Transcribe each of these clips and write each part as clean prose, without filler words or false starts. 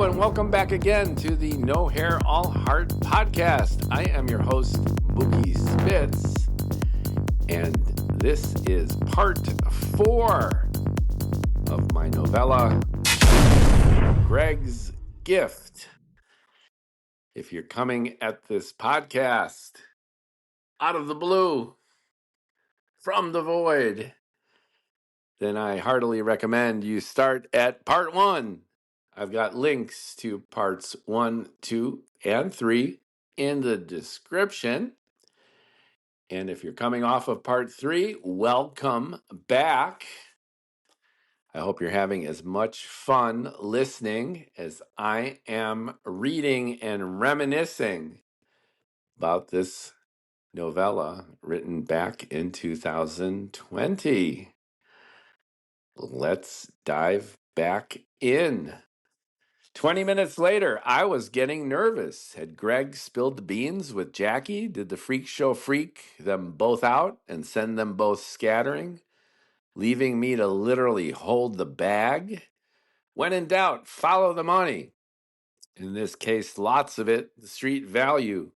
and welcome back again to the No Hair, All Heart podcast. I am your host, Mookie Spitz, and this is part 4 of my novella, Greg's Gift. If you're coming at this podcast out of the blue, from the void, then I heartily recommend you start at part 1. I've got links to parts 1, 2, and 3 in the description. And if you're coming off of part 3, welcome back. I hope you're having as much fun listening as I am reading and reminiscing about this novella written back in 2020. Let's dive back in. 20 minutes later, I was getting nervous. Had Greg spilled the beans with Jackie? Did the freak show freak them both out and send them both scattering, leaving me to literally hold the bag? When in doubt, follow the money. In this case, lots of it, the street value,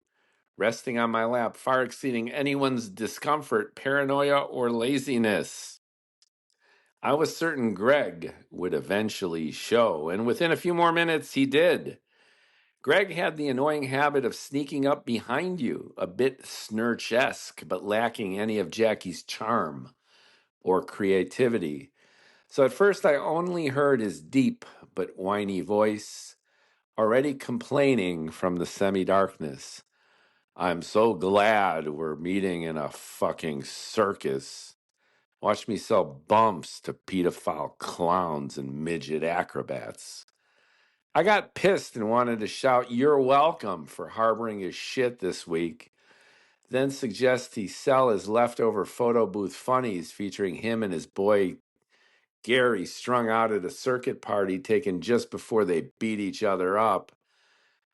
resting on my lap, far exceeding anyone's discomfort, paranoia, or laziness. I was certain Greg would eventually show, and within a few more minutes, he did. Greg had the annoying habit of sneaking up behind you, a bit Snurch-esque, but lacking any of Jackie's charm or creativity. So at first I only heard his deep but whiny voice, already complaining from the semi-darkness. I'm so glad we're meeting in a fucking circus. Watch me sell bumps to pedophile clowns and midget acrobats. I got pissed and wanted to shout, "You're welcome," for harboring his shit this week. Then suggest he sell his leftover photo booth funnies featuring him and his boy Gary strung out at a circuit party taken just before they beat each other up.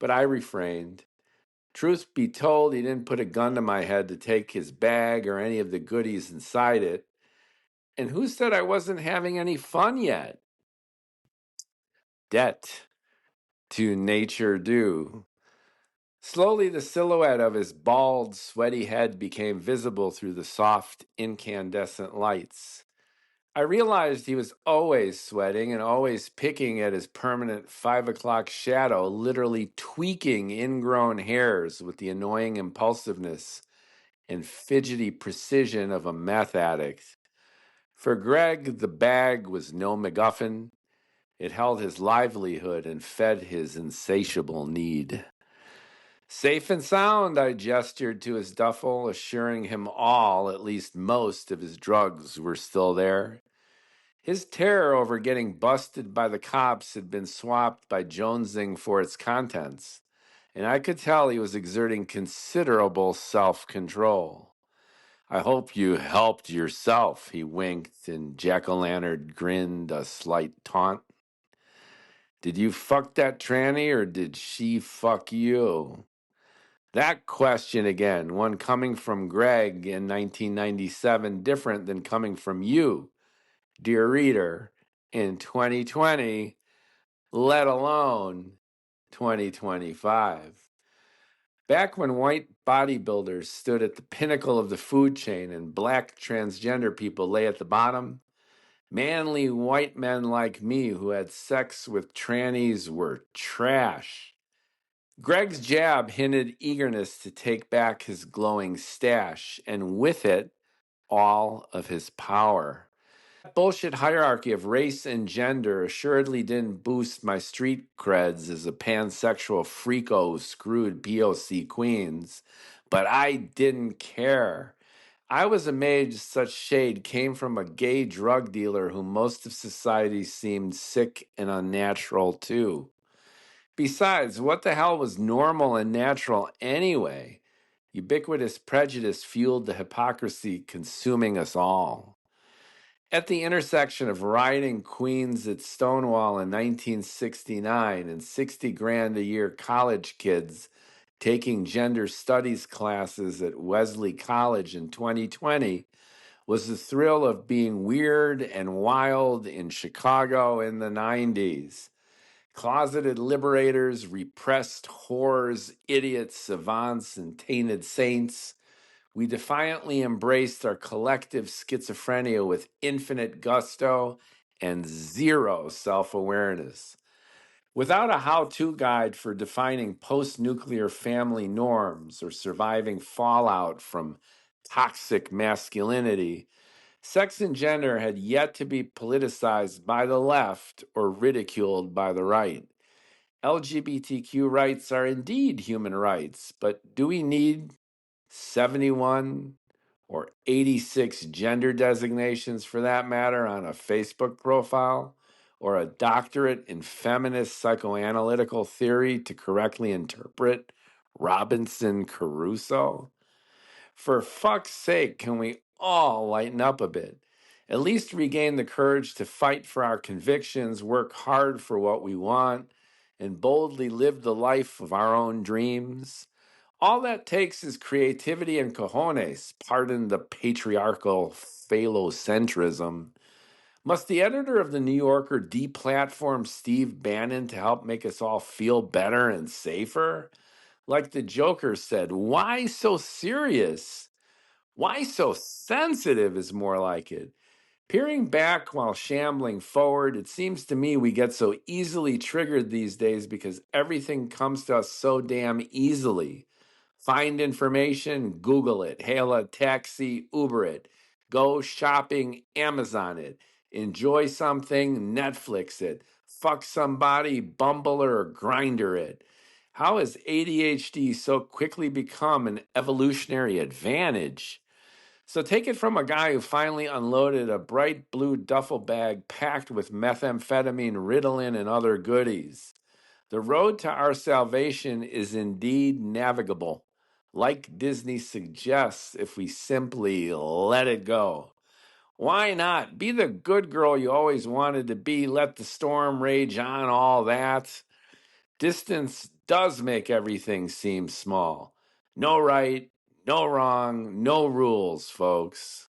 But I refrained. Truth be told, he didn't put a gun to my head to take his bag or any of the goodies inside it. And who said I wasn't having any fun yet? Debt to nature due. Slowly, the silhouette of his bald, sweaty head became visible through the soft, incandescent lights. I realized he was always sweating and always picking at his permanent 5 o'clock shadow, literally tweaking ingrown hairs with the annoying impulsiveness and fidgety precision of a meth addict. For Greg, the bag was no MacGuffin. It held his livelihood and fed his insatiable need. Safe and sound, I gestured to his duffel, assuring him all, at least most, of his drugs were still there. His terror over getting busted by the cops had been swapped by jonesing for its contents, and I could tell he was exerting considerable self-control. I hope you helped yourself, he winked, and Jack-o'-lantern grinned a slight taunt. Did you fuck that tranny, or did she fuck you? That question again, one coming from Greg in 1997, different than coming from you, dear reader, in 2020, let alone 2025. Back when white bodybuilders stood at the pinnacle of the food chain and black transgender people lay at the bottom, manly white men like me who had sex with trannies were trash. Greg's jab hinted eagerness to take back his glowing stash, and with it, all of his power. That bullshit hierarchy of race and gender assuredly didn't boost my street creds as a pansexual freako who screwed POC queens, but I didn't care. I was amazed such shade came from a gay drug dealer whom most of society seemed sick and unnatural too. Besides, what the hell was normal and natural anyway? Ubiquitous prejudice fueled the hypocrisy consuming us all. At the intersection of rioting queens at Stonewall in 1969 and 60 grand a year college kids taking gender studies classes at Wesley College in 2020 was the thrill of being weird and wild in Chicago in the 90s. Closeted liberators, repressed whores, idiots, savants, and tainted saints, we defiantly embraced our collective schizophrenia with infinite gusto and zero self awareness. Without a how to guide for defining post nuclear family norms or surviving fallout from toxic masculinity, sex and gender had yet to be politicized by the left or ridiculed by the right. LGBTQ rights are indeed human rights, but do we need 71 or 86 gender designations for that matter on a Facebook profile? Or a doctorate in feminist psychoanalytical theory to correctly interpret Robinson Crusoe? For fuck's sake, can we all lighten up a bit? At least regain the courage to fight for our convictions, work hard for what we want, and boldly live the life of our own dreams. All that takes is creativity and cojones, pardon the patriarchal phallocentrism. Must the editor of the New Yorker deplatform Steve Bannon to help make us all feel better and safer? Like the Joker said, why so serious? Why so sensitive is more like it. Peering back while shambling forward, it seems to me we get so easily triggered these days because everything comes to us so damn easily. Find information, Google it, hail a taxi, Uber it, go shopping, Amazon it, enjoy something, Netflix it, fuck somebody, Bumble or Grinder it. How has ADHD so quickly become an evolutionary advantage? So take it from a guy who finally unloaded a bright blue duffel bag packed with methamphetamine, Ritalin, and other goodies. The road to our salvation is indeed navigable, like Disney suggests, if we simply let it go. Why not? Be the good girl you always wanted to be, let the storm rage on, all that. Distance does make everything seem small. No right, no wrong, no rules, folks.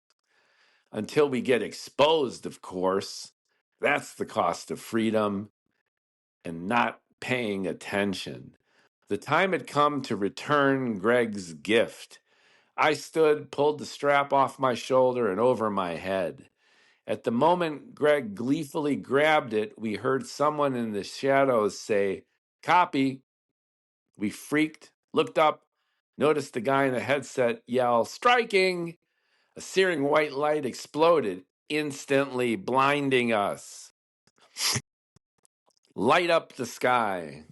Until we get exposed, of course. That's the cost of freedom and not paying attention. The time had come to return Greg's gift. I stood, pulled the strap off my shoulder and over my head. At the moment Greg gleefully grabbed it, we heard someone in the shadows say, "Copy." We freaked, looked up, noticed the guy in the headset yell, "Striking!" A searing white light exploded, instantly blinding us. Light up the sky.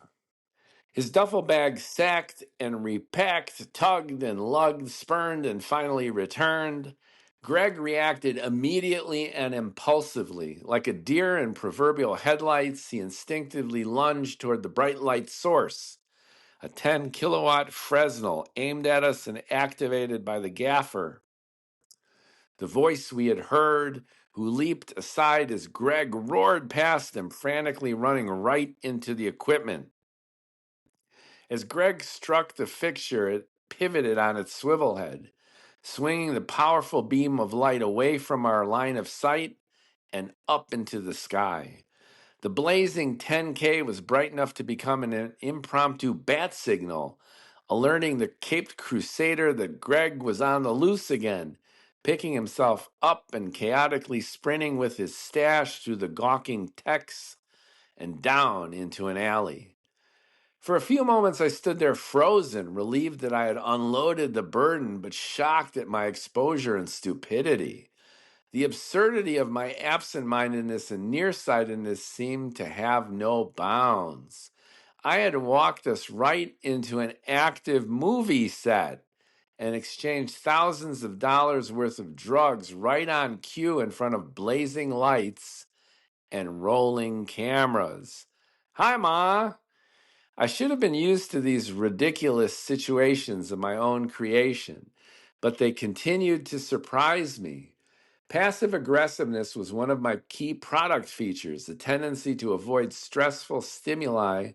His duffel bag sacked and repacked, tugged and lugged, spurned and finally returned. Greg reacted immediately and impulsively. Like a deer in proverbial headlights, he instinctively lunged toward the bright light source. A 10 kilowatt Fresnel aimed at us and activated by the gaffer. The voice we had heard, who leaped aside as Greg roared past him, frantically running right into the equipment. As Greg struck the fixture, it pivoted on its swivel head, swinging the powerful beam of light away from our line of sight and up into the sky. The blazing 10K was bright enough to become an impromptu bat signal, alerting the caped crusader that Greg was on the loose again, picking himself up and chaotically sprinting with his stash through the gawking techs and down into an alley. For a few moments, I stood there frozen, relieved that I had unloaded the burden, but shocked at my exposure and stupidity. The absurdity of my absent-mindedness and nearsightedness seemed to have no bounds. I had walked us right into an active movie set and exchanged thousands of dollars worth of drugs right on cue in front of blazing lights and rolling cameras. Hi, Ma. I should have been used to these ridiculous situations of my own creation, but they continued to surprise me. Passive aggressiveness was one of my key product features, the tendency to avoid stressful stimuli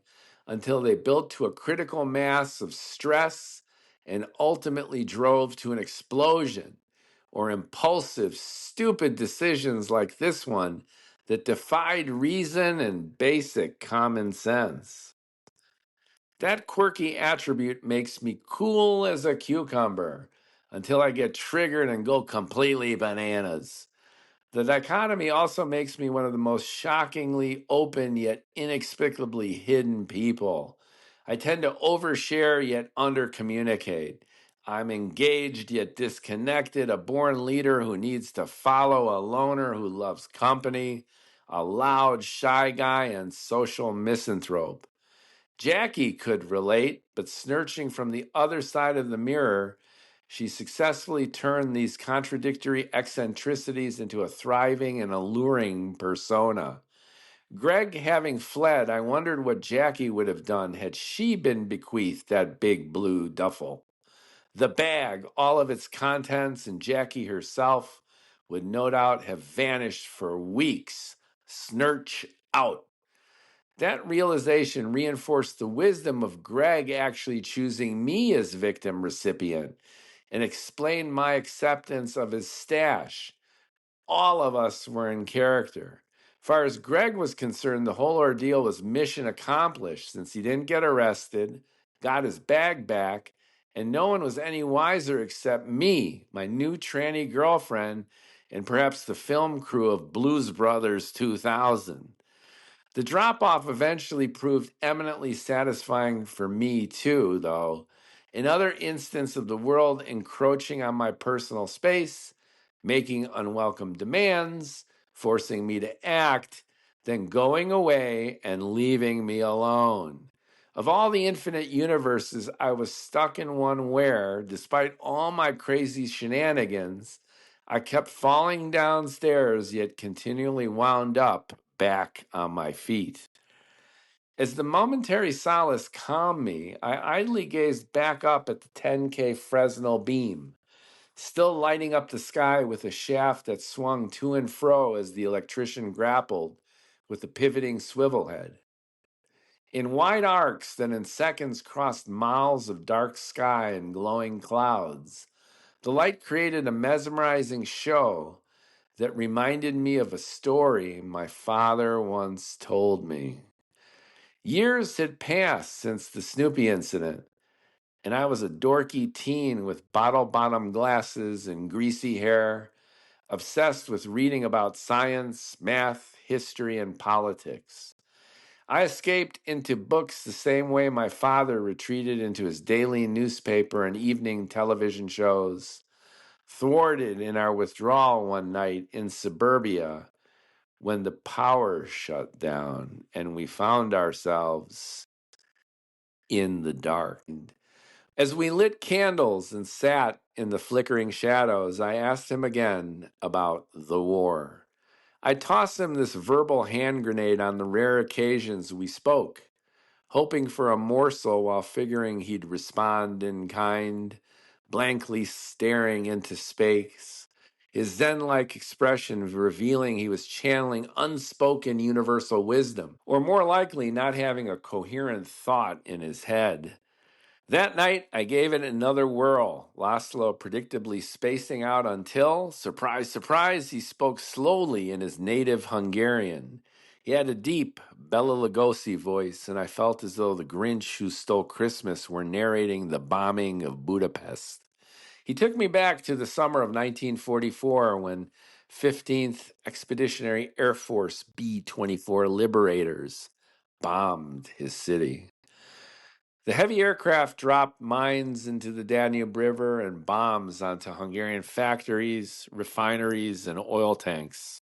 until they built to a critical mass of stress and ultimately drove to an explosion or impulsive, stupid decisions like this one that defied reason and basic common sense. That quirky attribute makes me cool as a cucumber until I get triggered and go completely bananas. The dichotomy also makes me one of the most shockingly open yet inexplicably hidden people. I tend to overshare yet undercommunicate. I'm engaged yet disconnected, a born leader who needs to follow, a loner who loves company, a loud, shy guy, and social misanthrope. Jackie could relate, but snurching from the other side of the mirror, she successfully turned these contradictory eccentricities into a thriving and alluring persona. Greg having fled, I wondered what Jackie would have done had she been bequeathed that big blue duffel. The bag, all of its contents, and Jackie herself would no doubt have vanished for weeks. Snurch out. That realization reinforced the wisdom of Greg actually choosing me as victim recipient and explained my acceptance of his stash. All of us were in character. As far as Greg was concerned, the whole ordeal was mission accomplished since he didn't get arrested, got his bag back, and no one was any wiser except me, my new tranny girlfriend, and perhaps the film crew of Blues Brothers 2000. The drop off eventually proved eminently satisfying for me, too, though. Another instance of the world encroaching on my personal space, making unwelcome demands, forcing me to act, then going away and leaving me alone. Of all the infinite universes, I was stuck in one where, despite all my crazy shenanigans, I kept falling downstairs, yet continually wound up back on my feet. As the momentary solace calmed me, I idly gazed back up at the 10K Fresnel beam, still lighting up the sky with a shaft that swung to and fro as the electrician grappled with the pivoting swivel head. In wide arcs that in seconds crossed miles of dark sky and glowing clouds, the light created a mesmerizing show that reminded me of a story my father once told me. Years had passed since the Snoopy incident, and I was a dorky teen with bottle-bottom glasses and greasy hair, obsessed with reading about science, math, history, and politics. I escaped into books the same way my father retreated into his daily newspaper and evening television shows. Thwarted in our withdrawal one night in suburbia when the power shut down and we found ourselves in the dark. As we lit candles and sat in the flickering shadows, I asked him again about the war. I tossed him this verbal hand grenade on the rare occasions we spoke, hoping for a morsel while figuring he'd respond in kind, blankly staring into space, his Zen-like expression revealing he was channeling unspoken universal wisdom, or more likely not having a coherent thought in his head. That night, I gave it another whirl, Laszlo predictably spacing out until, surprise, surprise, he spoke slowly in his native Hungarian. He had a deep, Bela Lugosi voice, and I felt as though the Grinch who stole Christmas were narrating the bombing of Budapest. He took me back to the summer of 1944 when 15th Expeditionary Air Force B-24 Liberators bombed his city. The heavy aircraft dropped mines into the Danube River and bombs onto Hungarian factories, refineries, and oil tanks.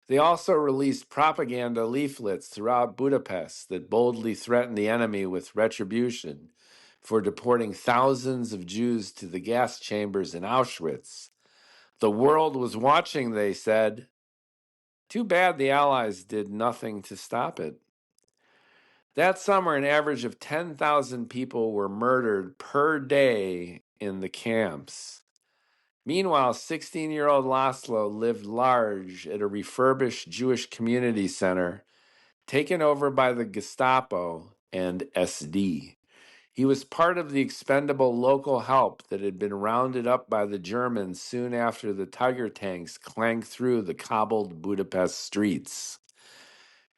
They also released propaganda leaflets throughout Budapest that boldly threatened the enemy with retribution for deporting thousands of Jews to the gas chambers in Auschwitz. The world was watching, they said. Too bad the Allies did nothing to stop it. That summer, an average of 10,000 people were murdered per day in the camps. Meanwhile, 16-year-old Laszlo lived large at a refurbished Jewish community center taken over by the Gestapo and SD. He was part of the expendable local help that had been rounded up by the Germans soon after the Tiger tanks clanked through the cobbled Budapest streets.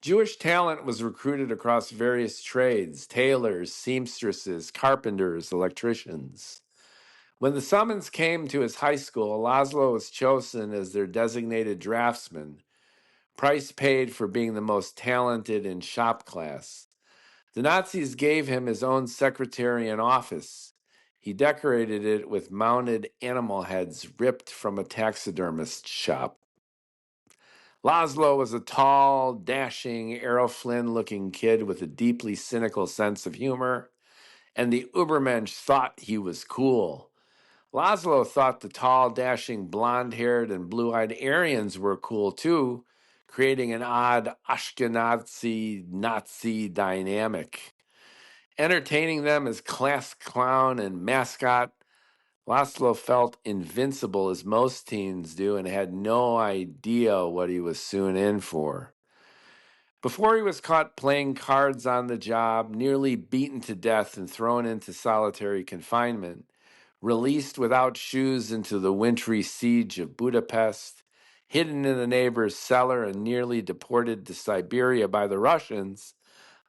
Jewish talent was recruited across various trades: tailors, seamstresses, carpenters, electricians. When the summons came to his high school, Laszlo was chosen as their designated draftsman, price paid for being the most talented in shop class. The Nazis gave him his own secretary and office. He decorated it with mounted animal heads ripped from a taxidermist's shop. Laszlo was a tall, dashing, Errol Flynn-looking kid with a deeply cynical sense of humor, and the Ubermensch thought he was cool. Laszlo thought the tall, dashing, blonde-haired and blue-eyed Aryans were cool too, creating an odd Ashkenazi-Nazi dynamic. Entertaining them as class clown and mascot, Laszlo felt invincible as most teens do and had no idea what he was soon in for. Before he was caught playing cards on the job, nearly beaten to death and thrown into solitary confinement, released without shoes into the wintry siege of Budapest, hidden in a neighbor's cellar and nearly deported to Siberia by the Russians,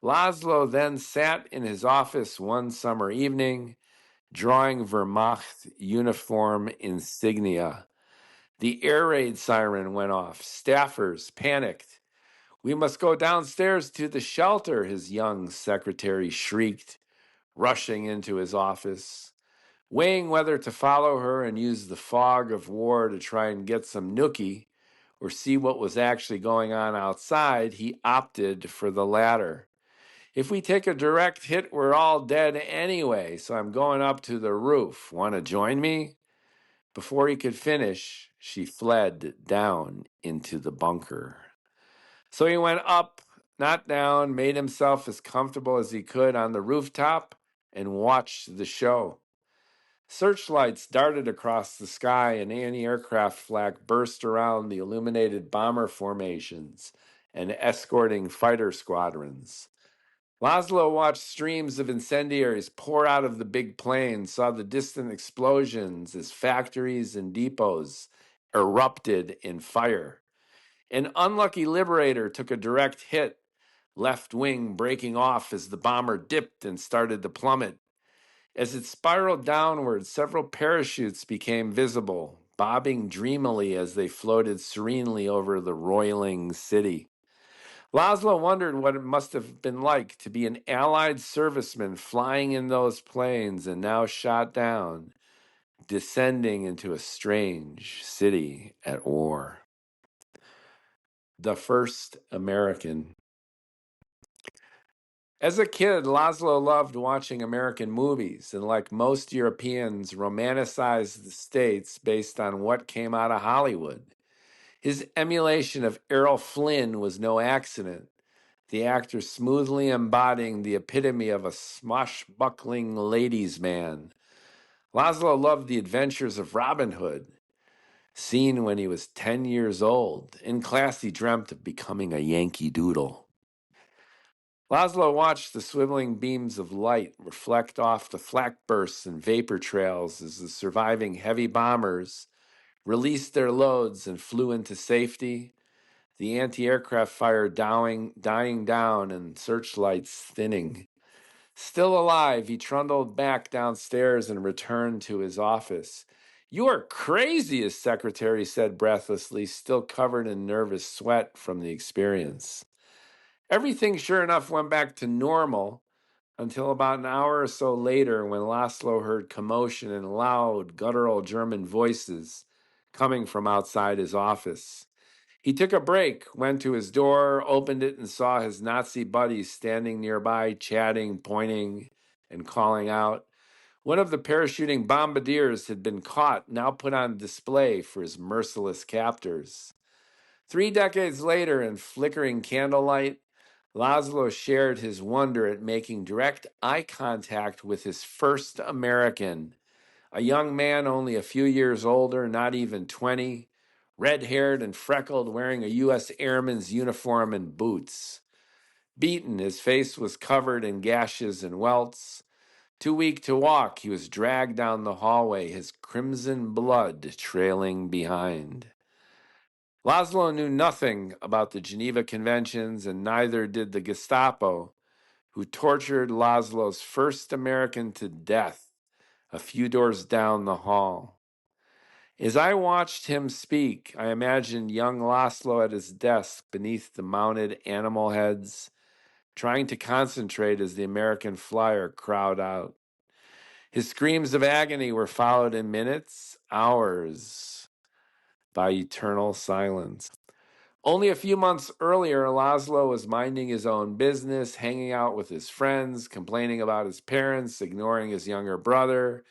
Laszlo then sat in his office one summer evening, drawing Wehrmacht uniform insignia. The air raid siren went off. Staffers panicked. "We must go downstairs to the shelter," his young secretary shrieked, rushing into his office. Weighing whether to follow her and use the fog of war to try and get some nookie or see what was actually going on outside, he opted for the latter. "If we take a direct hit, we're all dead anyway, so I'm going up to the roof. Want to join me?" Before he could finish, she fled down into the bunker. So he went up, not down, made himself as comfortable as he could on the rooftop, and watched the show. Searchlights darted across the sky, and anti-aircraft flak burst around the illuminated bomber formations and escorting fighter squadrons. Laszlo watched streams of incendiaries pour out of the big planes, saw the distant explosions as factories and depots erupted in fire. An unlucky Liberator took a direct hit, left wing breaking off as the bomber dipped and started to plummet. As it spiraled downward, several parachutes became visible, bobbing dreamily as they floated serenely over the roiling city. Laszlo wondered what it must have been like to be an Allied serviceman flying in those planes and now shot down, descending into a strange city at war. The First American. As a kid, Laszlo loved watching American movies, and like most Europeans, romanticized the States based on what came out of Hollywood. His emulation of Errol Flynn was no accident, the actor smoothly embodying the epitome of a swashbuckling ladies' man. Laszlo loved the adventures of Robin Hood, seen when he was 10 years old. In class, he dreamt of becoming a Yankee Doodle. Laszlo watched the swiveling beams of light reflect off the flak bursts and vapor trails as the surviving heavy bombers released their loads and flew into safety, the anti-aircraft fire dying down and searchlights thinning. Still alive, he trundled back downstairs and returned to his office. "You are crazy," his secretary said breathlessly, still covered in nervous sweat from the experience. Everything, sure enough, went back to normal until about an hour or so later when Laszlo heard commotion and loud, guttural German voices coming from outside his office. He took a break, went to his door, opened it, and saw his Nazi buddies standing nearby, chatting, pointing, and calling out. One of the parachuting bombardiers had been caught, now put on display for his merciless captors. 3 decades later, in flickering candlelight, Laszlo shared his wonder at making direct eye contact with his first American, a young man only a few years older, not even 20, red-haired and freckled, wearing a U.S. Airman's uniform and boots. Beaten, his face was covered in gashes and welts. Too weak to walk, he was dragged down the hallway, his crimson blood trailing behind. Laszlo knew nothing about the Geneva Conventions, and neither did the Gestapo, who tortured Laszlo's first American to death a few doors down the hall. As I watched him speak, I imagined young Laszlo at his desk beneath the mounted animal heads, trying to concentrate as the American flyer crowd out. His screams of agony were followed in minutes, hours, by eternal silence. Only a few months earlier, Laszlo was minding his own business, hanging out with his friends, complaining about his parents, ignoring his younger brother,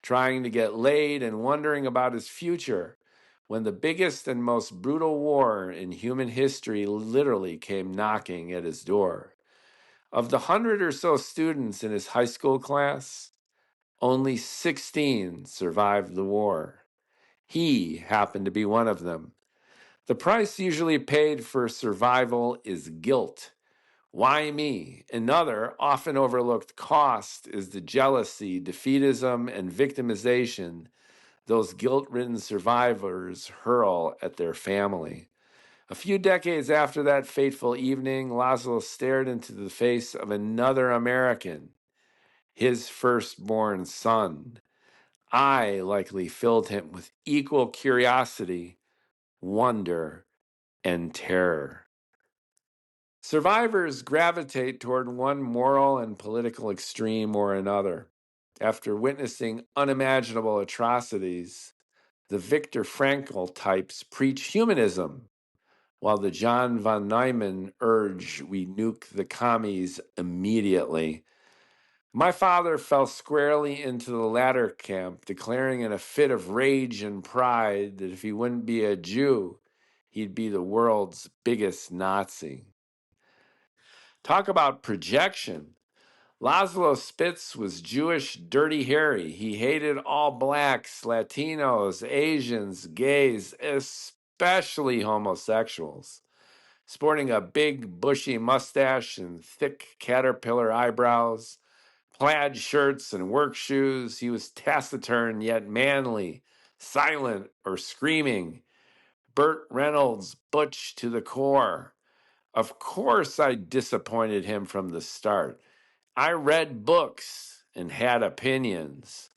trying to get laid, and wondering about his future, when the biggest and most brutal war in human history literally came knocking at his door. Of the 100 or so students in his high school class, only 16 survived the war. He happened to be one of them. The price usually paid for survival is guilt. Why me? Another, often overlooked cost is the jealousy, defeatism, and victimization those guilt-ridden survivors hurl at their family. A few decades after that fateful evening, Laszlo stared into the face of another American, his firstborn son. I likely filled him with equal curiosity, wonder, and terror. Survivors gravitate toward one moral and political extreme or another. After witnessing unimaginable atrocities, the Viktor Frankl types preach humanism, while the John von Neumann urge we nuke the commies immediately. My father fell squarely into the latter camp, declaring in a fit of rage and pride that if he wouldn't be a Jew, he'd be the world's biggest Nazi. Talk about projection. Laszlo Spitz was Jewish Dirty Harry. He hated all blacks, Latinos, Asians, gays, especially homosexuals. Sporting a big bushy mustache and thick caterpillar eyebrows, plaid shirts and work shoes, he was taciturn yet manly, silent or screaming. Burt Reynolds, butch to the core. Of course I disappointed him from the start. I read books and had opinions.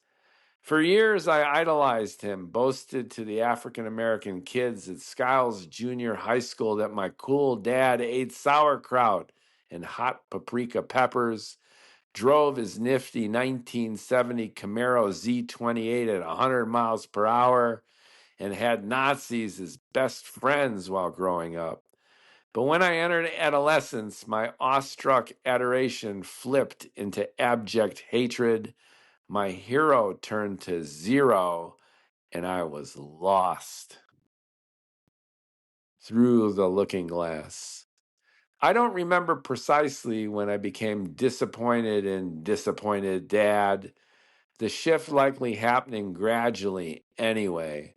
For years, I idolized him, boasted to the African American kids at Skiles Junior High School that my cool dad ate sauerkraut and hot paprika peppers, drove his nifty 1970 Camaro Z28 at 100 miles per hour, and had Nazis as best friends while growing up. But when I entered adolescence, my awestruck adoration flipped into abject hatred. My hero turned to zero, and I was lost. Through the looking glass. I don't remember precisely when I became disappointed in Disappointed Dad, the shift likely happening gradually anyway.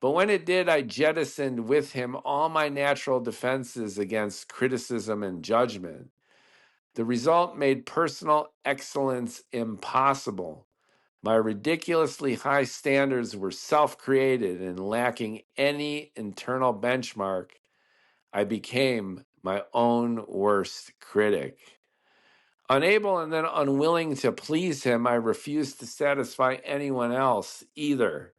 But when it did, I jettisoned with him all my natural defenses against criticism and judgment. The result made personal excellence impossible. My ridiculously high standards were self-created and lacking any internal benchmark. I became my own worst critic. Unable and then unwilling to please him, I refused to satisfy anyone else either.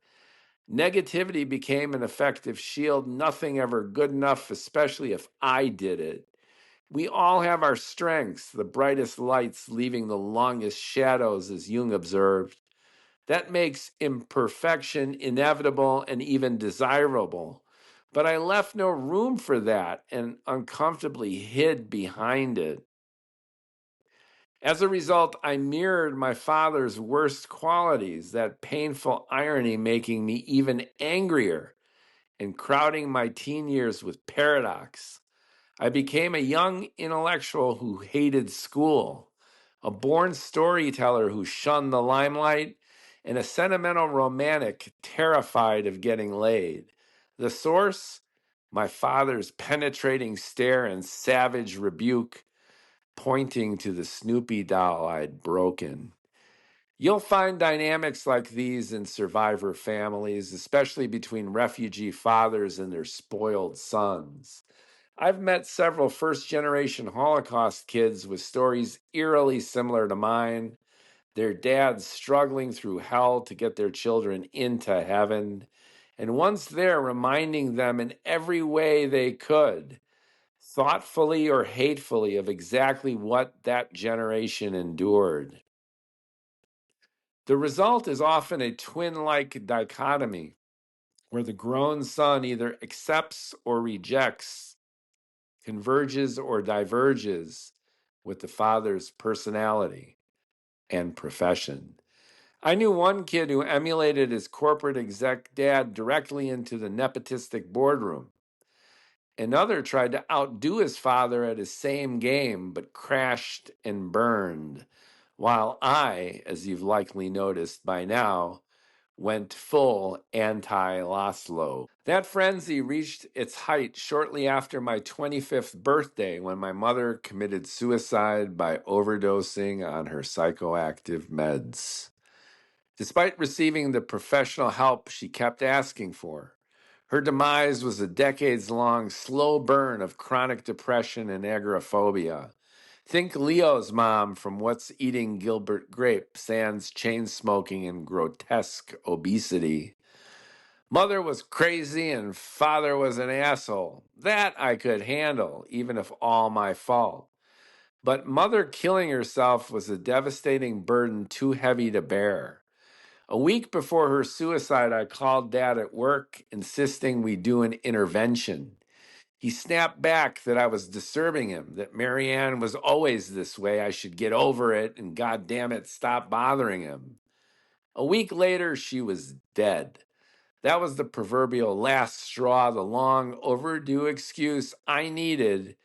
Negativity became an effective shield, nothing ever good enough, especially if I did it. We all have our strengths, the brightest lights leaving the longest shadows, as Jung observed. That makes imperfection inevitable and even desirable. But I left no room for that and uncomfortably hid behind it. As a result, I mirrored my father's worst qualities, that painful irony making me even angrier and crowding my teen years with paradox. I became a young intellectual who hated school, a born storyteller who shunned the limelight, and a sentimental romantic terrified of getting laid. The source? My father's penetrating stare and savage rebuke, pointing to the Snoopy doll I'd broken. You'll find dynamics like these in survivor families, especially between refugee fathers and their spoiled sons. I've met several first generation Holocaust kids with stories eerily similar to mine. Their dads struggling through hell to get their children into heaven, and once there, reminding them in every way they could, thoughtfully or hatefully, of exactly what that generation endured. The result is often a twin like dichotomy where the grown son either accepts or rejects, converges or diverges with the father's personality and profession. I knew one kid who emulated his corporate exec dad directly into the nepotistic boardroom. Another tried to outdo his father at his same game, but crashed and burned, while I, as you've likely noticed by now, went full anti-Laszlo. That frenzy reached its height shortly after my 25th birthday when my mother committed suicide by overdosing on her psychoactive meds. Despite receiving the professional help she kept asking for, her demise was a decades-long slow burn of chronic depression and agoraphobia. Think Leo's mom from What's Eating Gilbert Grape, sans chain smoking and grotesque obesity. Mother was crazy and father was an asshole. That I could handle, even if all my fault. But mother killing herself was a devastating burden too heavy to bear. A week before her suicide, I called Dad at work, insisting we do an intervention. He snapped back that I was disturbing him, that Marianne was always this way, I should get over it, and God damn it, stop bothering him. A week later, she was dead. That was the proverbial last straw, the long overdue excuse I needed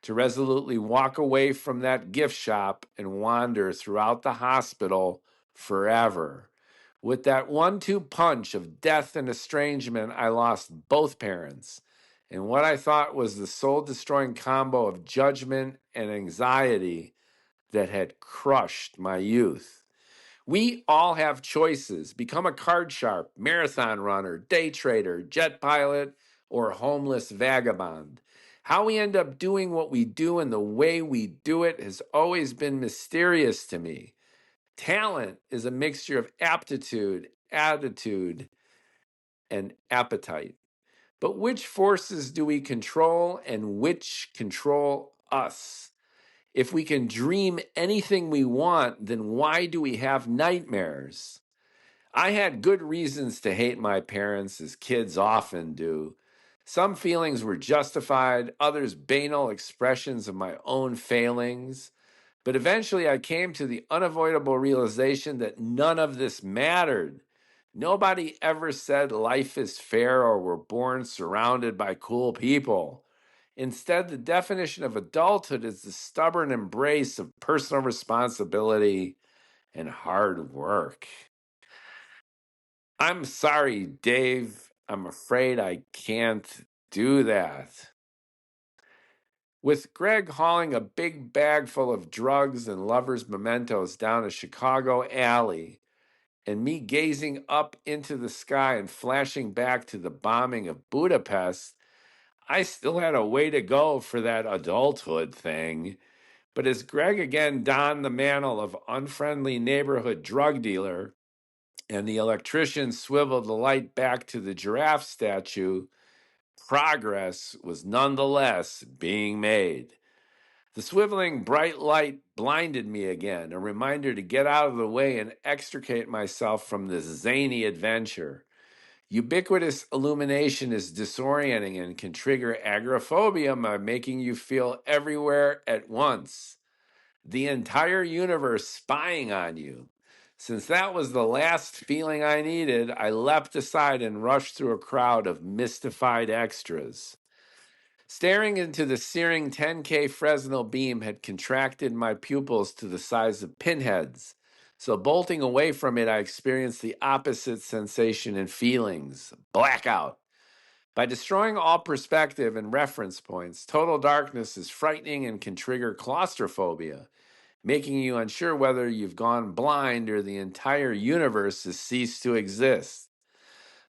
to resolutely walk away from that gift shop and wander throughout the hospital forever. With that 1-2 punch of death and estrangement, I lost both parents. And what I thought was the soul destroying combo of judgment and anxiety that had crushed my youth. We all have choices. Become a card sharp, marathon runner, day trader, jet pilot, or homeless vagabond. How we end up doing what we do and the way we do it has always been mysterious to me. Talent is a mixture of aptitude, attitude, and appetite. But which forces do we control and which control us? If we can dream anything we want, then why do we have nightmares? I had good reasons to hate my parents, as kids often do. Some feelings were justified, others banal expressions of my own failings. But eventually I came to the unavoidable realization that none of this mattered. Nobody ever said life is fair or we're born surrounded by cool people. Instead, the definition of adulthood is the stubborn embrace of personal responsibility and hard work. I'm sorry, Dave. I'm afraid I can't do that. With Greg hauling a big bag full of drugs and lovers' mementos down a Chicago alley, and me gazing up into the sky and flashing back to the bombing of Budapest, I still had a way to go for that adulthood thing. But as Greg again donned the mantle of unfriendly neighborhood drug dealer, and the electrician swiveled the light back to the giraffe statue, progress was nonetheless being made. The swiveling bright light blinded me again, a reminder to get out of the way and extricate myself from this zany adventure. Ubiquitous illumination is disorienting and can trigger agoraphobia by making you feel everywhere at once. The entire universe spying on you. Since that was the last feeling I needed, I leapt aside and rushed through a crowd of mystified extras. Staring into the searing 10K Fresnel beam had contracted my pupils to the size of pinheads. So bolting away from it, I experienced the opposite sensation and feelings: blackout. By destroying all perspective and reference points, total darkness is frightening and can trigger claustrophobia. making you unsure whether you've gone blind or the entire universe has ceased to exist.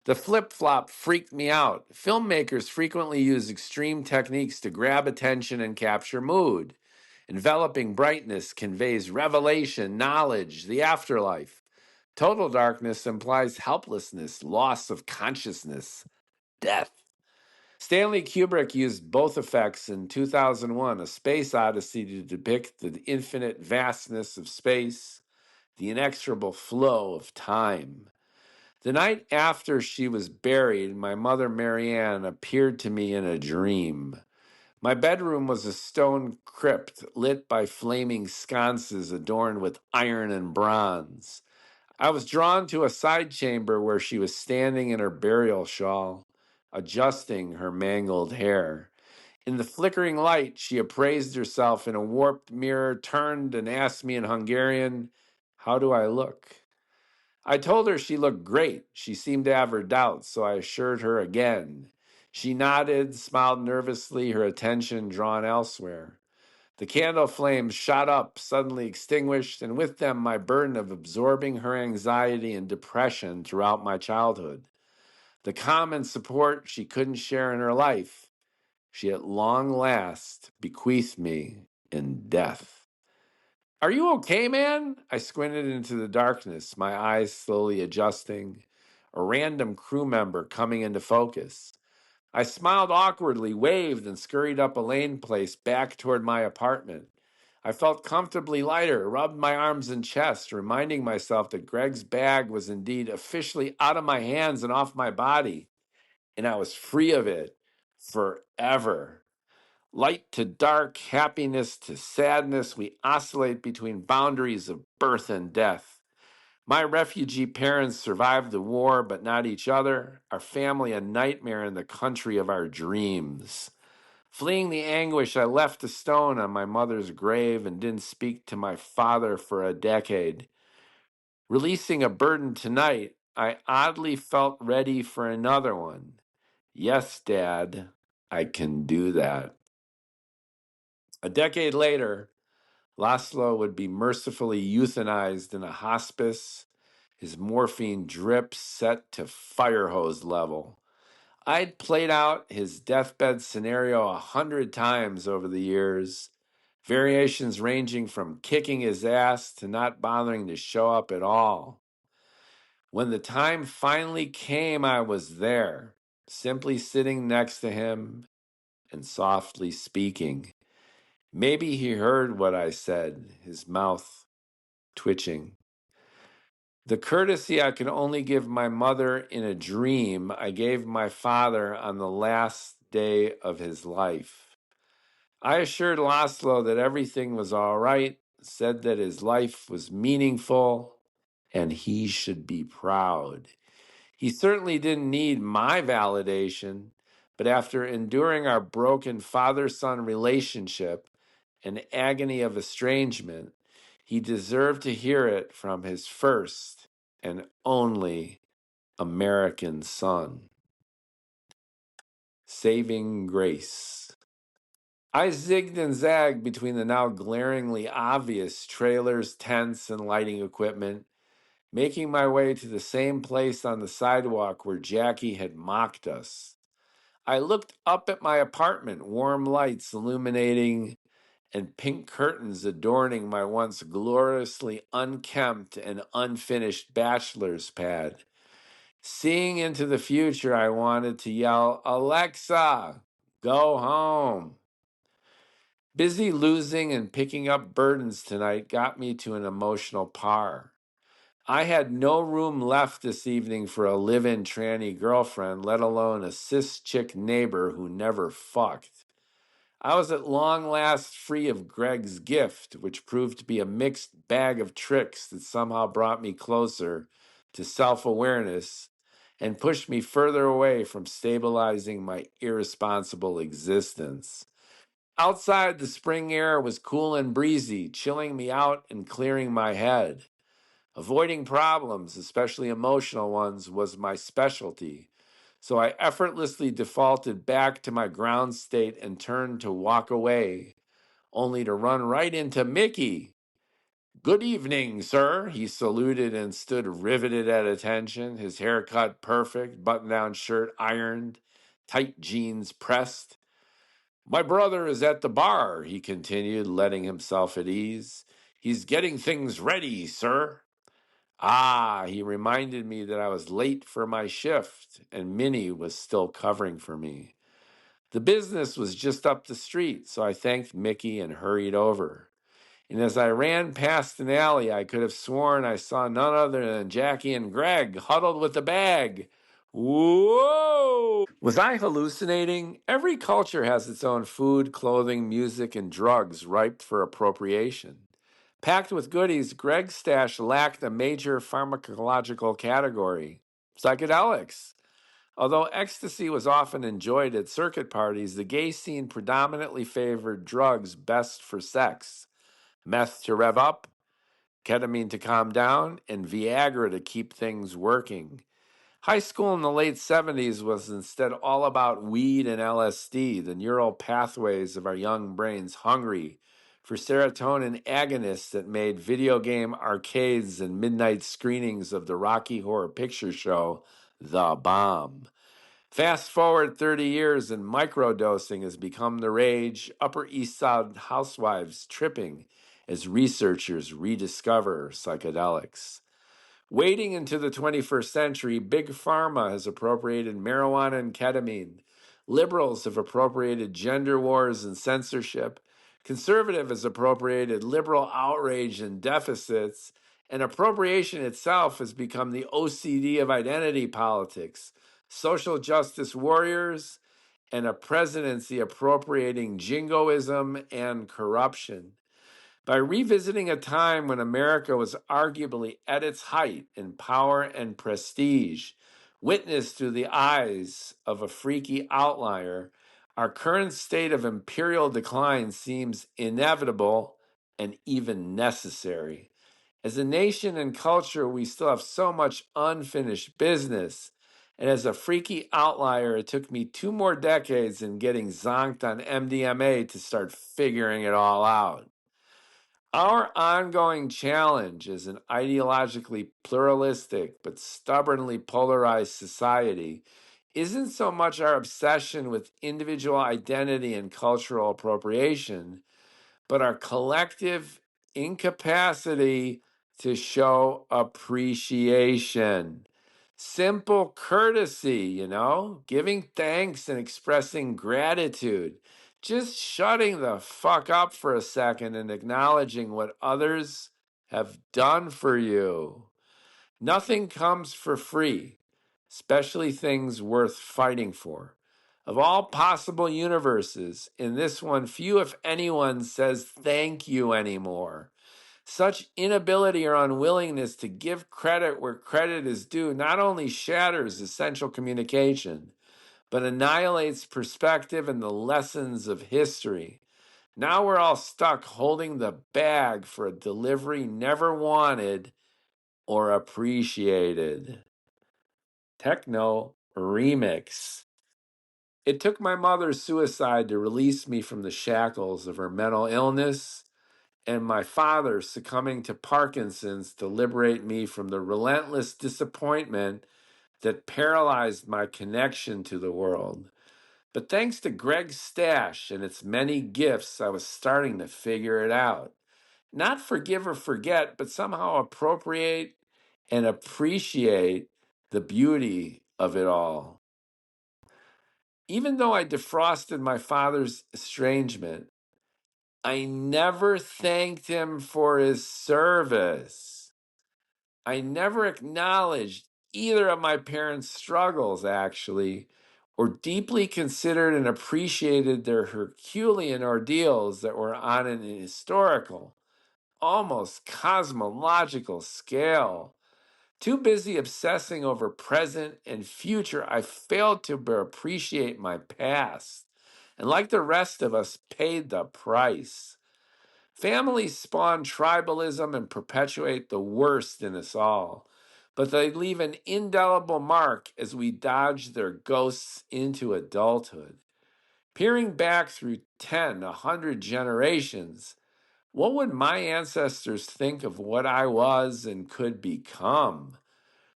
The flip-flop freaked me out. Filmmakers frequently use extreme techniques to grab attention and capture mood. Enveloping brightness conveys revelation, knowledge, the afterlife. Total darkness implies helplessness, loss of consciousness, death. Stanley Kubrick used both effects in 2001, A Space Odyssey, to depict the infinite vastness of space, the inexorable flow of time. The night after she was buried, my mother, Marianne, appeared to me in a dream. My bedroom was a stone crypt lit by flaming sconces adorned with iron and bronze. I was drawn to a side chamber where she was standing in her burial shawl, adjusting her mangled hair. In the flickering light, she appraised herself in a warped mirror, turned and asked me in Hungarian, "How do I look?" I told her she looked great. She seemed to have her doubts, so I assured her again. She nodded, smiled nervously, her attention drawn elsewhere. The candle flames shot up, suddenly extinguished, and with them my burden of absorbing her anxiety and depression throughout my childhood. The calm and support she couldn't share in her life, she at long last bequeathed me in death. "Are you okay, man?" I squinted into the darkness, my eyes slowly adjusting, a random crew member coming into focus. I smiled awkwardly, waved, and scurried up a lane place back toward my apartment. I felt comfortably lighter, rubbed my arms and chest, reminding myself that Greg's bag was indeed officially out of my hands and off my body, and I was free of it forever. Light to dark, happiness to sadness, we oscillate between boundaries of birth and death. My refugee parents survived the war, but not each other. Our family a nightmare in the country of our dreams. Fleeing the anguish, I left a stone on my mother's grave and didn't speak to my father for a decade. Releasing a burden tonight, I oddly felt ready for another one. Yes, Dad, I can do that. A decade later, Laszlo would be mercifully euthanized in a hospice, his morphine drip set to fire hose level. I'd played out his deathbed scenario 100 times over the years, variations ranging from kicking his ass to not bothering to show up at all. When the time finally came, I was there, simply sitting next to him and softly speaking. Maybe he heard what I said, his mouth twitching. The courtesy I could only give my mother in a dream, I gave my father on the last day of his life. I assured Laszlo that everything was all right, said that his life was meaningful, and he should be proud. He certainly didn't need my validation, but after enduring our broken father-son relationship and agony of estrangement, he deserved to hear it from his first and only American son. Saving grace. I zigged and zagged between the now glaringly obvious trailers, tents, and lighting equipment, making my way to the same place on the sidewalk where Jackie had mocked us. I looked up at my apartment, warm lights illuminating and pink curtains adorning my once gloriously unkempt and unfinished bachelor's pad. Seeing into the future, I wanted to yell, "Alexa, go home." Busy losing and picking up burdens tonight got me to an emotional par. I had no room left this evening for a live-in tranny girlfriend, let alone a cis chick neighbor who never fucked. I was at long last free of Greg's gift, which proved to be a mixed bag of tricks that somehow brought me closer to self-awareness and pushed me further away from stabilizing my irresponsible existence. Outside, the spring air was cool and breezy, chilling me out and clearing my head. Avoiding problems, especially emotional ones, was my specialty. So I effortlessly defaulted back to my ground state and turned to walk away, only to run right into Mickey. Good evening, sir. He saluted and stood riveted at attention, his haircut perfect, button-down shirt ironed, tight jeans pressed. My brother is at the bar, he continued, letting himself at ease. He's getting things ready, sir. Ah, he reminded me that I was late for my shift, and Minnie was still covering for me. The business was just up the street, so I thanked Mickey and hurried over. And as I ran past an alley, I could have sworn I saw none other than Jackie and Greg huddled with the bag. Whoa! Was I hallucinating? Every culture has its own food, clothing, music, and drugs ripe for appropriation. Packed with goodies, Greg's stash lacked a major pharmacological category: psychedelics. Although ecstasy was often enjoyed at circuit parties, the gay scene predominantly favored drugs best for sex: meth to rev up, ketamine to calm down, and Viagra to keep things working. High school in the late 70s was instead all about weed and LSD, the neural pathways of our young brains hungry for serotonin agonists that made video game arcades and midnight screenings of the Rocky Horror Picture Show the bomb. Fast forward 30 years and microdosing has become the rage, Upper East Side housewives tripping as researchers rediscover psychedelics. Wading into the 21st century, Big Pharma has appropriated marijuana and ketamine. Liberals have appropriated gender wars and censorship. Conservative has appropriated liberal outrage and deficits. And appropriation itself has become the OCD of identity politics. Social justice warriors and a presidency appropriating jingoism and corruption. By revisiting a time when America was arguably at its height in power and prestige, witnessed through the eyes of a freaky outlier, our current state of imperial decline seems inevitable and even necessary. As a nation and culture, we still have so much unfinished business. And as a freaky outlier, it took me 2 more decades in getting zonked on MDMA to start figuring it all out. Our ongoing challenge as an ideologically pluralistic but stubbornly polarized society isn't so much our obsession with individual identity and cultural appropriation, but our collective incapacity to show appreciation. Simple courtesy, giving thanks and expressing gratitude. Just shutting the fuck up for a second and acknowledging what others have done for you. Nothing comes for free, especially things worth fighting for. Of all possible universes, in this one, few, if anyone, says thank you anymore. Such inability or unwillingness to give credit where credit is due not only shatters essential communication, but annihilates perspective and the lessons of history. Now we're all stuck holding the bag for a delivery never wanted or appreciated. Techno Remix. It took my mother's suicide to release me from the shackles of her mental illness, and my father succumbing to Parkinson's to liberate me from the relentless disappointment that paralyzed my connection to the world. But thanks to Greg's stash and its many gifts, I was starting to figure it out. Not forgive or forget, but somehow appropriate and appreciate the beauty of it all. Even though I defrosted my father's estrangement, I never thanked him for his service. I never acknowledged either of my parents' struggles, actually, or deeply considered and appreciated their Herculean ordeals that were on an historical, almost cosmological scale. Too busy obsessing over present and future, I failed to appreciate my past, and like the rest of us, paid the price. Families spawn tribalism and perpetuate the worst in us all, but they leave an indelible mark as we dodge their ghosts into adulthood. Peering back through 10, 100 generations, What would my ancestors think of what I was and could become?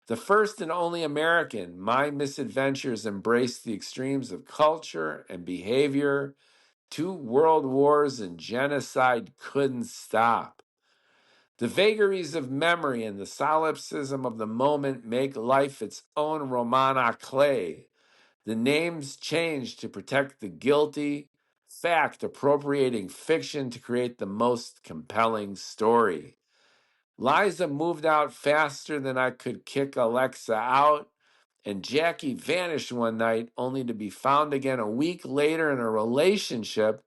The first and only American, my misadventures embraced the extremes of culture and behavior. 2 world wars and genocide couldn't stop. The vagaries of memory and the solipsism of the moment make life its own roman à clef. The names changed to protect the guilty, fact appropriating fiction to create the most compelling story. Liza moved out faster than I could kick Alexa out, and Jackie vanished one night only to be found again a week later in a relationship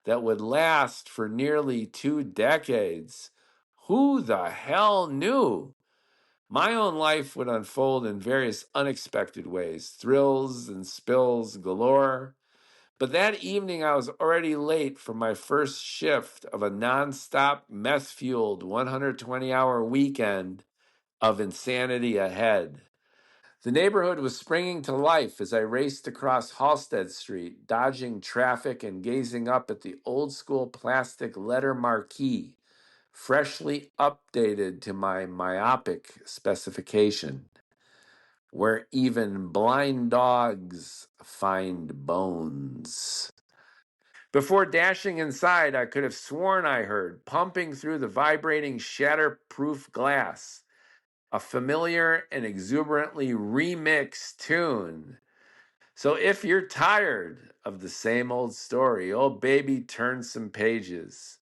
that would last for nearly 2 decades. Who the hell knew? My own life would unfold in various unexpected ways, thrills and spills galore. But that evening, I was already late for my first shift of a nonstop meth-fueled 120-hour weekend of insanity ahead. The neighborhood was springing to life as I raced across Halsted Street, dodging traffic and gazing up at the old-school plastic letter marquee, freshly updated to my myopic specification, where even blind dogs find bones. Before dashing inside, I could have sworn I heard, pumping through the vibrating shatterproof glass, a familiar and exuberantly remixed tune. So if you're tired of the same old story, oh baby, turn some pages.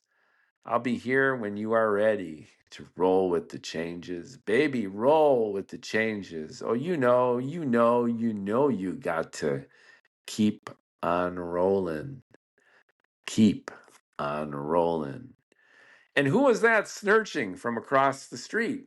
I'll be here when you are ready to roll with the changes. Baby, roll with the changes. Oh, you got to keep on rolling. Keep on rolling. And who was that snurching from across the street?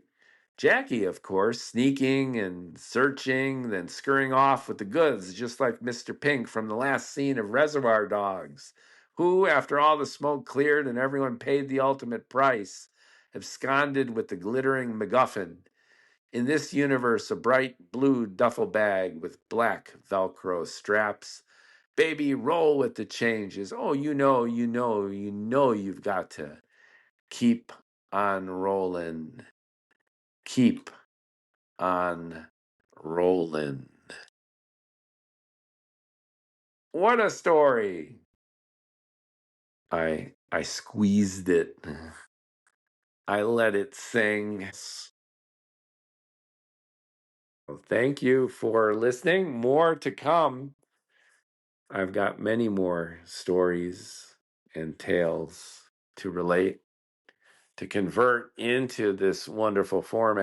Jackie, of course, sneaking and searching, then scurrying off with the goods, just like Mr. Pink from the last scene of Reservoir Dogs, who, after all the smoke cleared and everyone paid the ultimate price, absconded with the glittering MacGuffin. In this universe, a bright blue duffel bag with black Velcro straps. Baby, roll with the changes. Oh, you've got to keep on rolling. Keep on rolling. What a story. I squeezed it. I let it sing. Thank you for listening. More to come. I've got many more stories and tales to relate, to convert into this wonderful format.